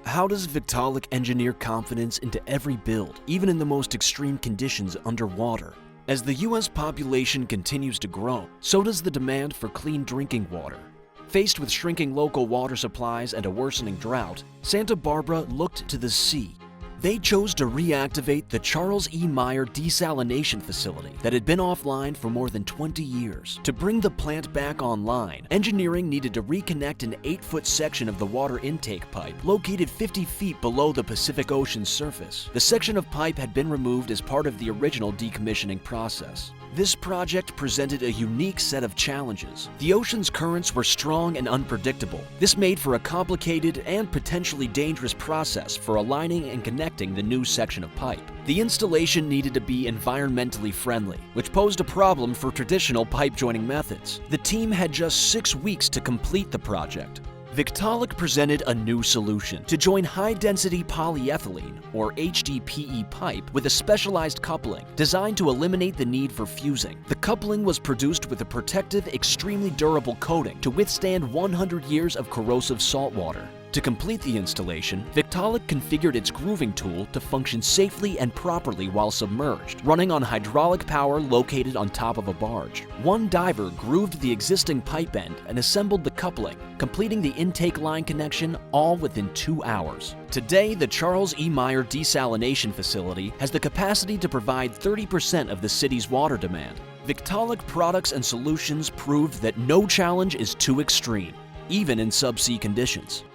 How does Victaulic engineer confidence into every build, even in the most extreme conditions underwater? As the US population continues to grow, so does the demand for clean drinking water. Faced with shrinking local water supplies and a worsening drought, Santa Barbara looked to the sea. They chose to reactivate the Charles E. Meyer desalination facility that had been offline for more than 20 years. To bring the plant back online, engineering needed to reconnect an 8-foot section of the water intake pipe located 50 feet below the Pacific Ocean's surface. The section of pipe had been removed as part of the original decommissioning process. This project presented a unique set of challenges. The ocean's currents were strong and unpredictable. This made for a complicated and potentially dangerous process for aligning and connecting the new section of pipe. The installation needed to be environmentally friendly, which posed a problem for traditional pipe joining methods. The team had just 6 weeks to complete the project. Victaulic presented a new solution to join high-density polyethylene, or HDPE pipe, with a specialized coupling designed to eliminate the need for fusing. The coupling was produced with a protective, extremely durable coating to withstand 100 years of corrosive saltwater. To complete the installation, Victaulic configured its grooving tool to function safely and properly while submerged, running on hydraulic power located on top of a barge. One diver grooved the existing pipe end and assembled the coupling, completing the intake line connection all within 2 hours. Today, the Charles E. Meyer desalination facility has the capacity to provide 30% of the city's water demand. Victaulic products and solutions proved that no challenge is too extreme, even in subsea conditions.